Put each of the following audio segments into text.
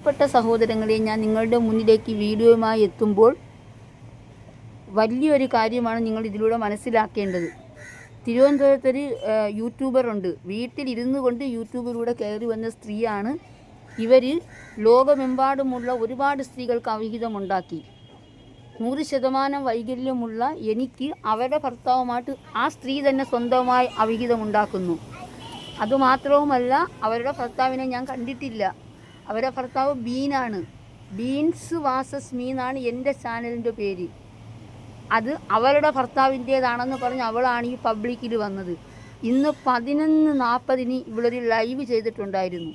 പ്രിയപ്പെട്ട സഹോദരങ്ങളെ, ഞാൻ നിങ്ങളുടെ മുന്നിലേക്ക് വീഡിയോയുമായി എത്തുമ്പോൾ വലിയൊരു കാര്യമാണ് നിങ്ങൾ ഇതിലൂടെ മനസ്സിലാക്കേണ്ടത്. തിരുവനന്തപുരത്തൊരു യൂട്യൂബറുണ്ട്. വീട്ടിലിരുന്നു കൊണ്ട് യൂട്യൂബിലൂടെ കയറി വന്ന സ്ത്രീയാണ്. ഇവർ ലോകമെമ്പാടുമുള്ള ഒരുപാട് സ്ത്രീകൾക്ക് അവിഹിതമുണ്ടാക്കി. 100% വൈകല്യമുള്ള എനിക്ക് അവരുടെ ഭർത്താവുമായിട്ട് ആ സ്ത്രീ തന്നെ സ്വന്തമായി അവിഹിതമുണ്ടാക്കുന്നു. അതുമാത്രവുമല്ല, അവരുടെ ഭർത്താവിനെ ഞാൻ കണ്ടിട്ടില്ല. അവരുടെ ഭർത്താവ് ബീനാണ്. ബീൻസ് വാസസ് മീനാണ് എൻ്റെ ചാനലിൻ്റെ പേര്. അത് അവരുടെ ഭർത്താവിൻ്റേതാണെന്ന് പറഞ്ഞ് അവളാണ് ഈ പബ്ലിക്കിൽ വന്നത്. ഇന്ന് 11:40 ഇവളൊരു ലൈവ് ചെയ്തിട്ടുണ്ടായിരുന്നു.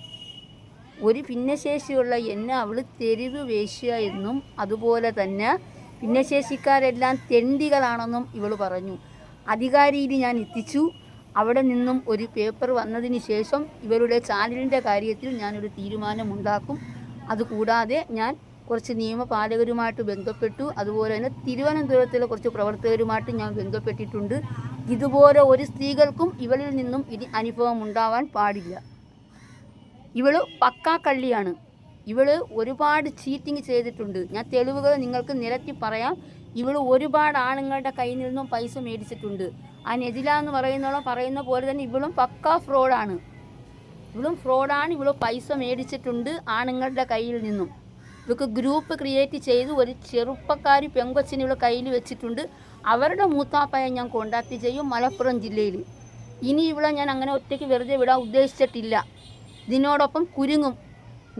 ഒരു ഭിന്നശേഷിയുള്ള എന്നെ അവൾ തെരുവ് വേശ്യ എന്നും അതുപോലെ തന്നെ ഭിന്നശേഷിക്കാരെല്ലാം തെണ്ടികളാണെന്നും ഇവൾ പറഞ്ഞു. അധികാരിയിൽ ഞാൻ എത്തിച്ചു. അവിടെ നിന്നും ഒരു പേപ്പർ വന്നതിന് ശേഷം ഇവരുടെ ചാനലിൻ്റെ കാര്യത്തിൽ ഞാനൊരു തീരുമാനമുണ്ടാക്കും. അതുകൂടാതെ ഞാൻ കുറച്ച് നിയമപാലകരുമായിട്ട് ബന്ധപ്പെട്ടു. അതുപോലെ തന്നെ തിരുവനന്തപുരത്തിലെ കുറച്ച് പ്രവർത്തകരുമായിട്ട് ഞാൻ ബന്ധപ്പെട്ടിട്ടുണ്ട്. ഇതുപോലെ ഒരു സ്ത്രീകൾക്കും ഇവളിൽ നിന്നും ഇനി അനുഭവം ഉണ്ടാവാൻ പാടില്ല. ഇവൾ പക്കാ കള്ളിയാണ്. ഇവൾ ഒരുപാട് ചീറ്റിങ് ചെയ്തിട്ടുണ്ട്. ഞാൻ തെളിവുകൾ നിങ്ങൾക്ക് നിരത്തി പറയാം. ഇവൾ ഒരുപാട് ആണുങ്ങളുടെ കയ്യിൽ നിന്നും പൈസ മേടിച്ചിട്ടുണ്ട്. ആ നെജില എന്ന് പറയുന്ന പോലെ തന്നെ ഇവളും പക്കാ ഫ്രോഡാണ്. ഇവൾ പൈസ മേടിച്ചിട്ടുണ്ട് ആണുങ്ങളുടെ കയ്യിൽ നിന്നും. ഇവൾക്ക് ഗ്രൂപ്പ് ക്രിയേറ്റ് ചെയ്ത് ഒരു ചെറുപ്പക്കാരി പെങ്കൊച്ചിനെ ഇവൾ കയ്യിൽ വെച്ചിട്ടുണ്ട്. അവരുടെ മൂത്താപ്പയെ ഞാൻ കോണ്ടാക്ട് ചെയ്യും, മലപ്പുറം ജില്ലയിൽ. ഇനി ഇവളെ ഞാൻ അങ്ങനെ ഒറ്റയ്ക്ക് വെറുതെ വിടാൻ ഉദ്ദേശിച്ചിട്ടില്ല. ഇതിനോടൊപ്പം കുരുങ്ങും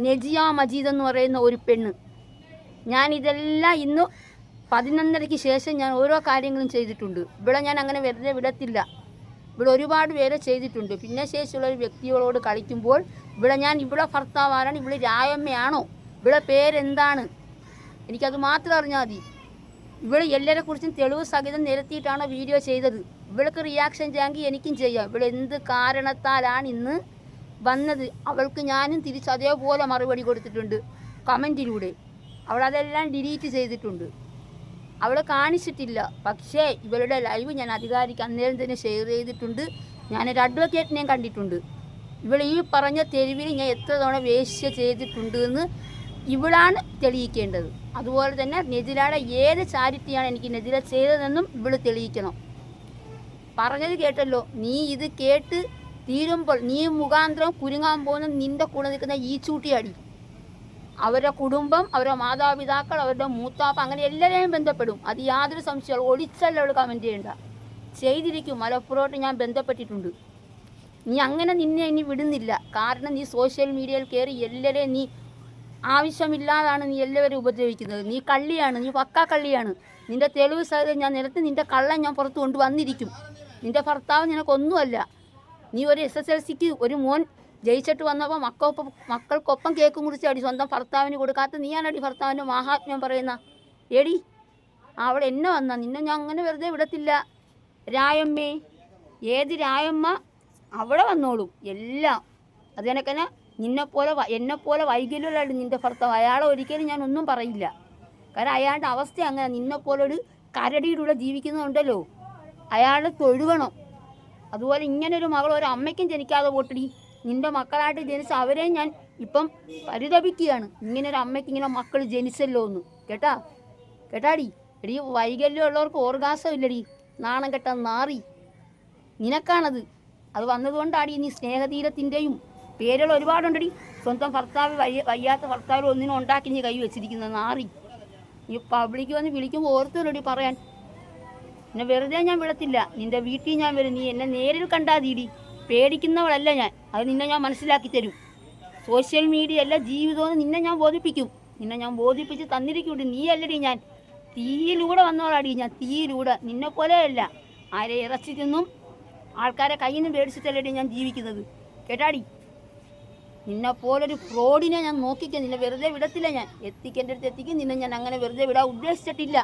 നജിയ മജീദ് എന്ന് പറയുന്ന ഒരു പെണ്ണ്. ഞാനിതെല്ലാം ഇന്ന് 11:30 ശേഷം ഞാൻ ഓരോ കാര്യങ്ങളും ചെയ്തിട്ടുണ്ട്. ഇവിടെ ഞാൻ അങ്ങനെ വെറുതെ വിടത്തില്ല. ഇവിടെ ഒരുപാട് പേരെ ചെയ്തിട്ടുണ്ട്. ഭിന്നശേഷിയുള്ള ഒരു വ്യക്തികളോട് കളിക്കുമ്പോൾ ഇവിടെ ഭർത്താവാരാണ്, ഇവിടെ രായമ്മയാണോ, ഇവിടെ പേരെന്താണ്, എനിക്കത് മാത്രം അറിഞ്ഞാൽ മതി. ഇവിടെ എല്ലാവരെ കുറിച്ചും തെളിവ് സഹിതം നിരത്തിയിട്ടാണോ വീഡിയോ ചെയ്തത്. ഇവൾക്ക് റിയാക്ഷൻ ചെയ്യാമെങ്കിൽ എനിക്കും ചെയ്യാം. ഇവിടെ എന്ത് കാരണത്താലാണ് ഇന്ന് വന്നത്, അവൾക്ക് ഞാനും തിരിച്ച് അതേപോലെ മറുപടി കൊടുത്തിട്ടുണ്ട് കമൻറ്റിലൂടെ. അവളതെല്ലാം ഡിലീറ്റ് ചെയ്തിട്ടുണ്ട്. അവൾ കാണിച്ചിട്ടില്ല. പക്ഷേ ഇവളുടെ ലൈവ് ഞാൻ അധികാരിക്ക് അന്നേരം തന്നെ ഷെയർ ചെയ്തിട്ടുണ്ട്. ഞാനൊരു അഡ്വക്കേറ്റിനെയും കണ്ടിട്ടുണ്ട്. ഇവൾ ഈ പറഞ്ഞ തെരുവിൽ ഞാൻ എത്ര തവണ വേശ്യ ചെയ്തിട്ടുണ്ട് എന്ന് ഇവളാണ് തെളിയിക്കേണ്ടത്. അതുപോലെ തന്നെ നെജിലയുടെ ഏത് ചാരിറ്റിയാണ് എനിക്ക് നെജില ചെയ്തതെന്നും ഇവൾ തെളിയിക്കണം. പറഞ്ഞത് കേട്ടല്ലോ. നീ ഇത് കേട്ട് തീരുമ്പോൾ നീ മുഖാന്തരം കുരുങ്ങാൻ പോകുന്ന നിൻ്റെ കൂടെ നിൽക്കുന്ന ഈ ചൂട്ടിയാടി. അവരുടെ കുടുംബം, അവരുടെ മാതാപിതാക്കൾ, അവരുടെ മൂത്താപ്പ, അങ്ങനെ എല്ലാവരെയും ബന്ധപ്പെടും. അത് യാതൊരു സംശയവും ഒളിച്ചല്ല അവൾ കമൻറ്റ് ചെയ്യേണ്ട. ചെയ്തിരിക്കും. മലപ്പുറത്തോട്ട് ഞാൻ ബന്ധപ്പെട്ടിട്ടുണ്ട്. നീ അങ്ങനെ നിന്നെ ഇനി വിടുന്നില്ല. കാരണം നീ സോഷ്യൽ മീഡിയയിൽ കയറി എല്ലാവരെയും നീ ആവശ്യമില്ലാതാണ് നീ എല്ലാവരും ഉപദ്രവിക്കുന്നത്. നീ കള്ളിയാണ്, നീ പക്കാ കള്ളിയാണ്. നിൻ്റെ തെളിവ് സഹിതം ഞാൻ നിരത്തി നിൻ്റെ കള്ളം ഞാൻ പുറത്ത് കൊണ്ടുവന്നിരിക്കും. നിൻ്റെ ഭർത്താവ് നിനക്കൊന്നുമല്ല. നീ ഒരു SSLCക്ക് ഒരു മോൻ ജയിച്ചിട്ട് വന്നപ്പോൾ മക്കൾക്കൊപ്പം കേക്ക് മുറിച്ച് അടി സ്വന്തം ഭർത്താവിന് കൊടുക്കാത്ത നീയാണടി ഭർത്താവിൻ്റെ മാഹാത്മ്യം പറയുന്ന എടി. അവിടെ എന്നെ വന്ന നിന്നെ ഞാൻ അങ്ങനെ വെറുതെ വിടത്തില്ല. രായമ്മേ, ഏത് രായമ്മ അവിടെ വന്നോളും എല്ലാം. അത് കണക്കന്നെ എന്നെപ്പോലെ വൈകല്യമുള്ള നിൻ്റെ ഭർത്താവ്, അയാളെ ഒരിക്കലും ഞാൻ ഒന്നും പറയില്ല. കാരണം അയാളുടെ അവസ്ഥ അങ്ങനെ. നിന്നെപ്പോലൊരു കരടിയിലൂടെ ജീവിക്കുന്നുണ്ടല്ലോ, അയാളെ തൊഴുകണം. അതുപോലെ ഇങ്ങനൊരു മകൾ ഒരു അമ്മയ്ക്കും ജനിക്കാതെ പോട്ടടി. നിൻ്റെ മക്കളായിട്ട് ജനിച്ച അവരെയും ഞാൻ ഇപ്പം പരിതപിക്കുകയാണ്. ഇങ്ങനൊരു അമ്മയ്ക്ക് ഇങ്ങനെ മക്കൾ ജനിച്ചല്ലോ എന്ന്. കേട്ടാടി. എടി, വൈകല്യമുള്ളവർക്ക് ഓർഗാസം ഇല്ലടി. നാണം കെട്ട നാറി നിനക്കാണത്. അത് വന്നതുകൊണ്ടാടി നീ സ്നേഹതീരത്തിൻ്റെയും പേരുകൾ ഒരുപാടുണ്ടടി. സ്വന്തം ഭർത്താവ് വയ്യാത്ത ഭർത്താവ് ഒന്നിനും ഉണ്ടാക്കി നീ കൈ വെച്ചിരിക്കുന്നത് നാറി. നീ പബ്ലിക്ക് വന്ന് വിളിക്കുമ്പോൾ ഓർത്തുള്ളടി പറയാൻ. എന്നെ വെറുതെ ഞാൻ വിടത്തില്ല. നിൻ്റെ വീട്ടിൽ ഞാൻ വരും. നീ എന്നെ നേരിൽ കണ്ടാതീടി. പേടിക്കുന്നവളല്ല ഞാൻ. അത് നിന്നെ ഞാൻ മനസ്സിലാക്കി തരും. സോഷ്യൽ മീഡിയ അല്ല ജീവിതമെന്ന് നിന്നെ ഞാൻ ബോധിപ്പിക്കും. നിന്നെ ഞാൻ ബോധിപ്പിച്ച് തന്നിരിക്കൂടി. നീ അല്ലടി ഞാൻ. തീയിലൂടെ വന്നവളാടി ഞാൻ. തീയിലൂടെ. നിന്നെ പോലെയല്ല. ആരെ ഇറച്ചി തിന്നും ആൾക്കാരെ കയ്യിൽ നിന്ന് മേടിച്ചിട്ടല്ലടി ഞാൻ ജീവിക്കുന്നത്. കേട്ടാടി. നിന്നെപ്പോലൊരു ഫ്രോഡിനെ ഞാൻ നോക്കിക്കാൻ. നിന്നെ വെറുതെ വിടത്തില്ല ഞാൻ. എൻ്റെ അടുത്ത് എത്തിക്കും. നിന്നെ ഞാൻ അങ്ങനെ വെറുതെ വിടാൻ ഉദ്ദേശിച്ചിട്ടില്ല.